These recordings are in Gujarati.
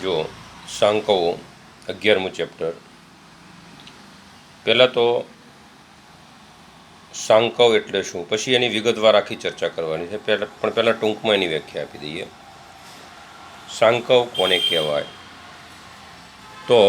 જો સાંકવો 11મું ચેપ્ટર. પહેલાં તો સાંકવ એટલે શું, પછી એની વિગતવાર આખી ચર્ચા કરવાની છે. પહેલાં ટૂંકમાં એની વ્યાખ્યા આપી દઈએ. સાંકવ કોને કહેવાય? તો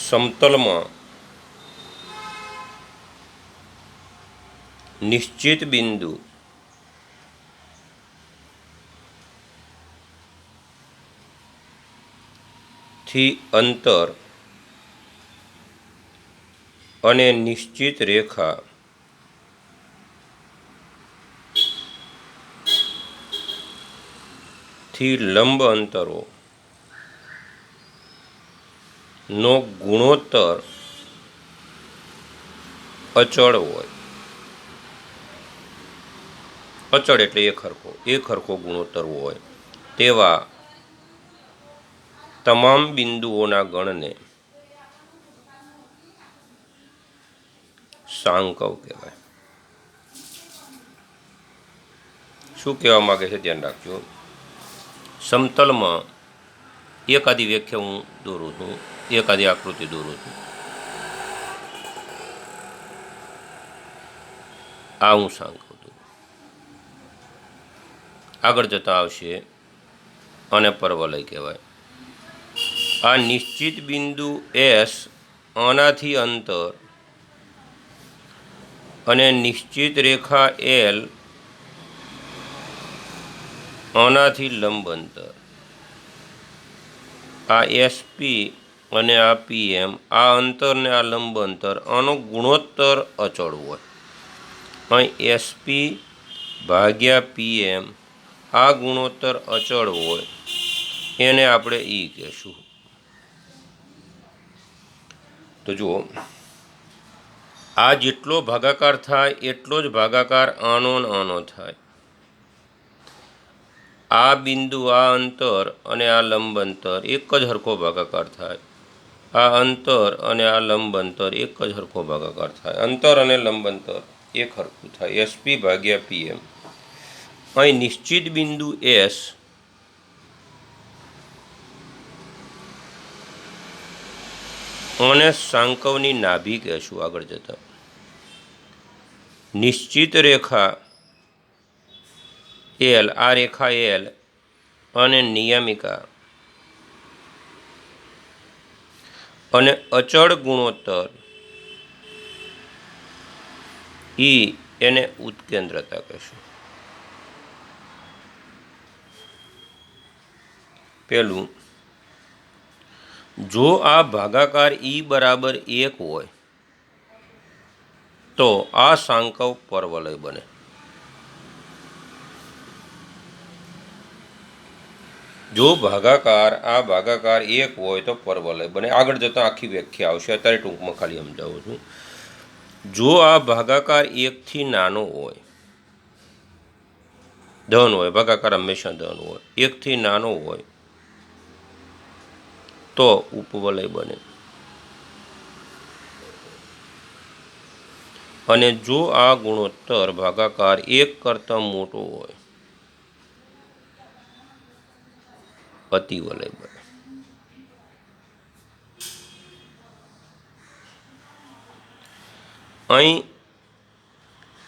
સમતલમાં નિશ્ચિત બિંદુ થી અંતર અને નિશ્ચિત રેખા થી લંબ અંતરો નો ગુણોત્તર અચળ હોય. અચળ એટલે એક હરખો ગુણોત્તર હોય તેવા તમામ બિંદુઓના ગણને સાંકવ કહેવાય. શું કહેવા માગે છે ધ્યાન રાખજો. સમતલમાં એકાદી વ્યાખ્યા હું દોરું છું, એકાદી આકૃતિ દોરું છું. આ હું સાંકવ દોરું. આગળ જતા આવશે અને પરવલય કહેવાય. આ નિશ્ચિત બિંદુ એસ આનાથી અંતર અને નિશ્ચિત રેખા એલ આનાથી લંબ અંતર. આ એસપી અને આ પીએમ, આ અંતર ને આ લંબ અંતર, આનો ગુણોત્તર અચળ હોય. અહીં એસપી ભાગ્યા પીએમ, આ ગુણોત્તર અચળ હોય, એને આપણે ઈ કહેશું. તો જુઓ, આ જેટલો ભાગાકાર થાય એટલો જ ભાગાકાર આનો ને આનો થાય. આ બિંદુ, આ અંતર અને આ લંબ અંતર એક જ હરખો ભાગાકાર થાય. આ અંતર અને આ લંબ અંતર એક જ હરખો ભાગાકાર થાય. અંતર અને લંબ અંતર એક હરખું થાય. એસપી ભાગ્યા પીએમ. અહીં નિશ્ચિત બિંદુ એસ અને સાંકવની નાભી કહેશું આગળ જતા. નિશ્ચિત રેખા એલ, આ રેખા એલ અને નિયમિકા અને અચળ ગુણોત્તર ઈ, એને ઉત્કેન્દ્રતા કહેશું. પહેલું, જો આ ભાગાકાર ઈ બરાબર 1 હોય તો આ સાંકવ પરવલય બને. જો ભાગાકાર, આ ભાગાકાર 1 હોય તો પરવલય બને. આગળ જતાં આખી વ્યાખ્યા આવશે, અત્યારે ટૂંકમાં ખાલી સમજાવું છું. જો આ ભાગાકાર 1થી નાનો હોય, ધન હોય, ભાગાકાર હંમેશા ધન હોય, 1થી નાનો હોય તો ઉપવલય બને. અને જો આ ગુણોત્તર ભાગાકાર 1 કરતાં મોટો હોય, અતિવલય બને. અહીં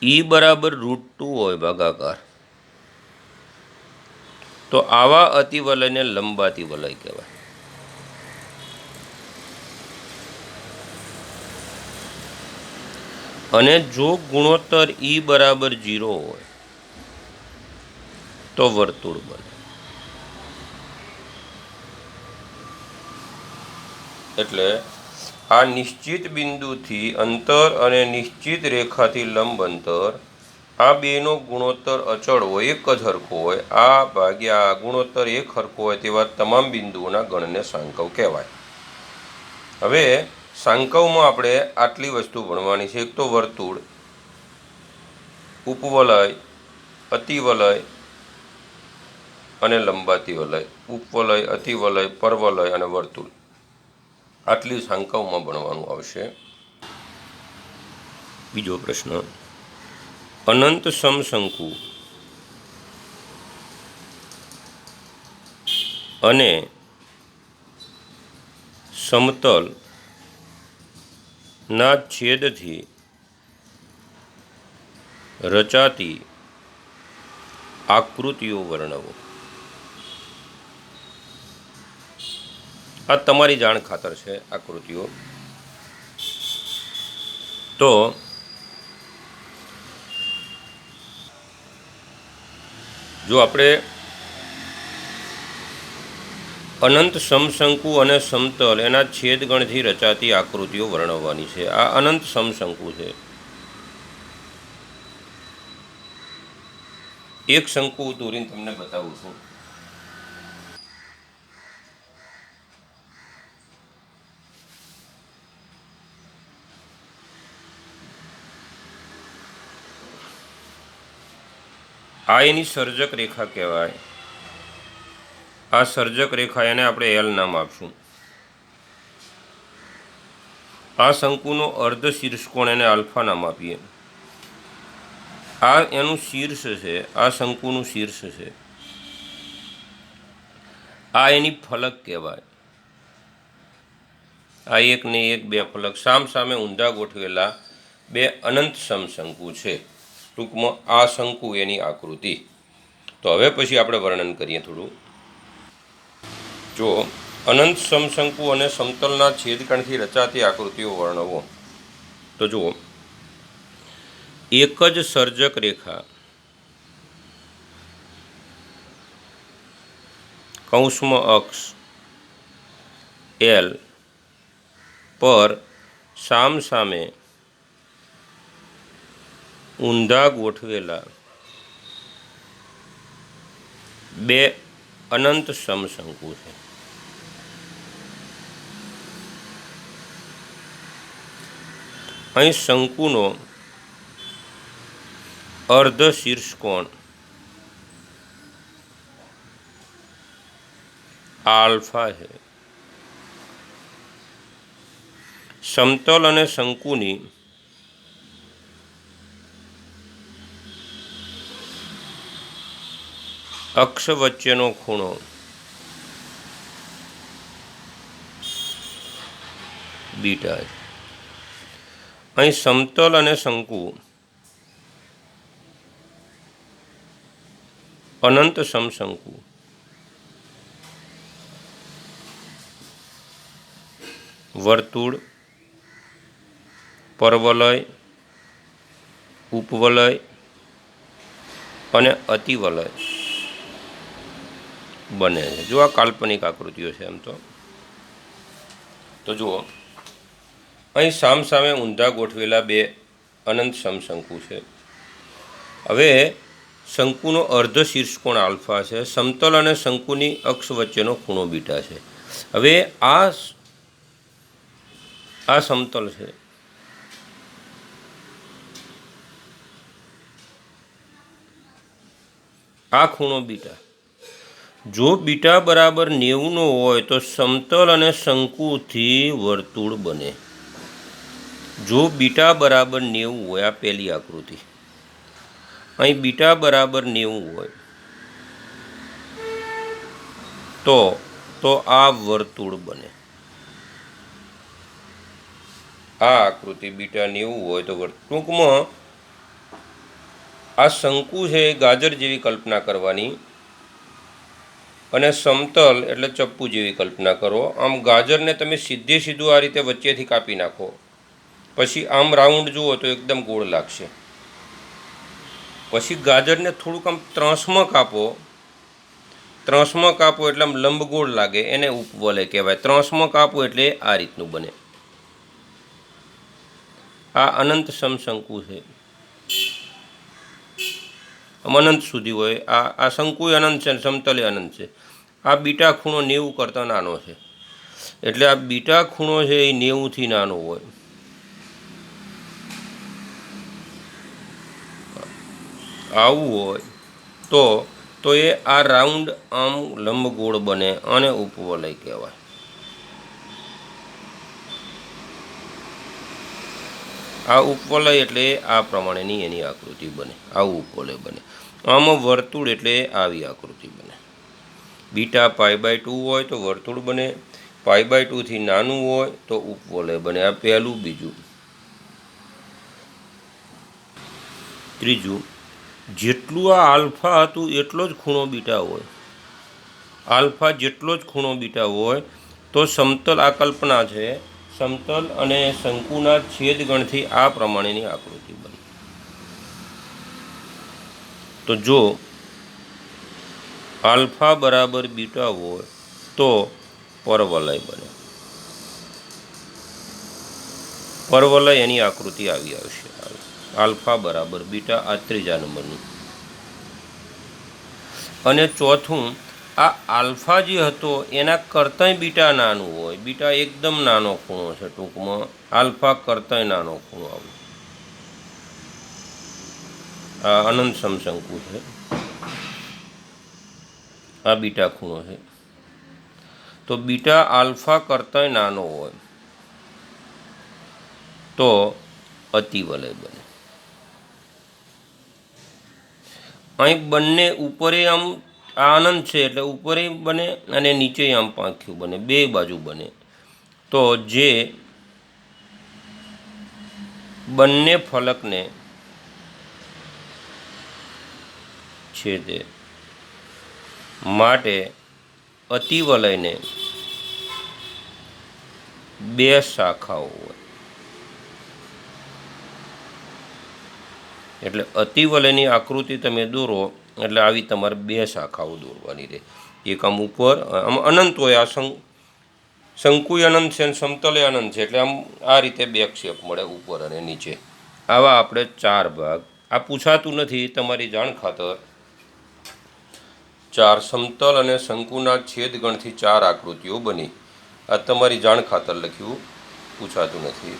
ઈ બરાબર √2 હોય ભાગાકાર, તો આવા અતિવલયને લંબાતિવલય કહેવાય. અને જો ગુણોત્તર ઈ બરાબર 0 હોય તો વર્તુળ બને. એટલે આ નિશ્ચિત બિંદુથી અંતર અને નિશ્ચિત રેખાથી લંબ અંતર, આ બેનો ગુણોત્તર અચળ હોય, એક જ હરખો હોય. આ ભાગ્યા આ ગુણોત્તર એક હરખો હોય તેવા તમામ બિંદુઓના ગણને સાંકવ કહેવાય. હવે સાંકવમાં આપણે આટલી વસ્તુ ભણવાની છે. એક તો વર્તુળ, ઉપવલય, અતિવલય અને લંબાતિવલય. ઉપવલય, અતિવલય, પરવલય અને વર્તુળ, આટલી સાંકવમાં ભણવાનું આવશે. બીજો પ્રશ્ન, અનંત સમશંકુ અને સમતલ ના છેદથી રચાતી આકૃતિઓ વર્ણવો. આ તમારી જાણ ખાતર છે આકૃતિઓ. તો જો આપણે અનંત સમશંકુ અને સમતલ એના છેદગણથી રચાતી આકૃતિઓ વર્ણવવાની છે. આ અનંત સમશંકુ છે. એક શંકુ દોરીને તમને બતાવું છું. આ એની સર્જક રેખા કહેવાય. આ સર્જક રેખા એને આપણે એલ નામ આપશું. આ શંકુનો અર્ધ શીર્ષકોણ એને આલ્ફા નામ આપીએ. આ એનું શીર્ષ છે. આ શંકુનું શીર્ષ છે. આ એની ફલક કહેવાય. આ એક ને એક બે ફલક સામ સામે ઊંધા ગોઠવેલા બે અનંત સમશંકુ છે. ટૂંકમાં આ શંકુ એની આકૃતિ. તો હવે પછી આપણે વર્ણન કરીએ થોડું. જો અનંત સમશંકુ અને સમતલના છેદકણથી રચાતી આકૃતિઓ વર્ણવો. તો જુઓ, એક જ સર્જક રેખા કૌંસમાં અક્ષ એલ પર સામસામે ઊંધા ગોઠવેલા બે અનંત સમશંકુ છે. અહીં શંકુનો અર્ધ શીર્ષકોણ આલ્ફા છે. સમતલ અને શંકુની અક્ષ વચ્ચેનો ખૂણો બીટા છે. અહીં સમતલ અને શંકુ અનંત સમશંકુ વર્તુળ, પરવલય, ઉપવલય અને અતિવલય બને છે. જો આ કાલ્પનિક આકૃતિઓ છે. એમ તો જુઓ, અહીં સામસામે ઊંધા ગોઠવેલા બે અનંત સમશંકુ છે. હવે શંકુનો અર્ધ શીર્ષકોણ આલ્ફા છે. સમતલ અને શંકુની અક્ષ વચ્ચેનો ખૂણો બીટા છે. હવે આ સમતલ છે. આ ખૂણો બીટા. જો બીટા બરાબર 90 હોય તો સમતલ અને શંકુથી વર્તુળ બને. જો બીટા બરાબર 90 હોય, આ પહેલી આકૃતિ. અહીં બીટા બરાબર 90 હોય તો આ વર્તુળ બને. આ આકૃતિ બીટા 90 હોય તો ટૂંકમાં આ શંકુ છે એ ગાજર જેવી કલ્પના કરવાની અને સમતલ એટલે ચપ્પુ જેવી કલ્પના કરો. આમ ગાજરને તમે સીધું આ રીતે વચ્ચેથી કાપી નાખો, પછી આમ રાઉન્ડ જુઓ તો એકદમ ગોળ લાગશે. પછી ગાજરને થોડુંક આમ ત્રાંસમાં કાપો એટલે આમ લંબગોળ લાગે, એને ઉપવલય કહેવાય. ત્રાંસમાં કાપો એટલે આ રીતનું બને. આ અનંત સમશંકુ છે. અનંત સુધી હોય. આ શંકુ અનંત છે, સમતલે અનંત છે. આ બીટા ખૂણો 90 કરતાં નાનો છે. એટલે આ બીટા ખૂણો છે એ 90થી નાનો હોય. આવું હોય તો એ આ રાઉન્ડ આમ લંબગોળ બને અને ઉપવલય કહેવાય. આ ઉપવલય એટલે આ પ્રમાણેની એની આકૃતિ બને. આવું ઉપવલય બને. આમાં વર્તુળ એટલે આવી આકૃતિ બને. બીટા π/2 હોય તો વર્તુળ બને. π/2 નાનું હોય તો ઉપવલય બને। આ પહેલું। બીજું, ત્રીજું, જેટલું આ આલ્ફા હતું એટલો જ ખૂણો બીટા હોય। આલ્ફા જેટલો જ ખૂણો બીટા હોય તો સમતલ આ કલ્પના છે, સમતલ અને શંકુના છેદગણથી આ પ્રમાણેની આકૃતિ બને। તો જો આલ્ફા બરાબર બીટા હોય તો પરવલય બને। પરવલય એની આકૃતિ આવી આવશે, આલ્ફા બરાબર બીટા, આ ત્રીજા નંબરનું। અને ચોથું, આ આલ્ફા જે હતો એના કરતાંય બીટા નાનું હોય, બીટા એકદમ નાનો ખૂણો છે, ટૂંકમાં આલ્ફા કરતાંય નાનો ખૂણો આવે, આ અનંત સમશંકુ છે, આ બીટા ખૂણો છે। તો બીટા આલ્ફા કરતાંય નાનો હોય તો અતિવલય બને। અહીં બંને ઉપરે આમ આ અનંત છે એટલે ઉપરે બને અને નીચે આમ પાંખ્યું બને, બે બાજુ બને। તો જે બંને ફલકને છેદે માટે અતિવલયને બે શાખાઓ હોય, એટલે અતિવલયની આકૃતિ તમે દોરો એટલે આવી તમારે બે શાખાઓ દોરવાની રહે। એક આમ ઉપર, આમ અનંત હોય, આ શંકુય અનંત છે અને સમતલે અનંત છે, એટલે આમ આ રીતે બે ક્ષેપ મળે, ઉપર અને નીચે। આવા આપણે 4 ભાગ, આ પૂછાતું નથી, તમારી જાણ ખાતર 4 સમતલ અને શંકુના છેદગણથી 4 આકૃતિઓ બની। આ તમારી જાણ ખાતર લખ્યું, પૂછાતું નથી।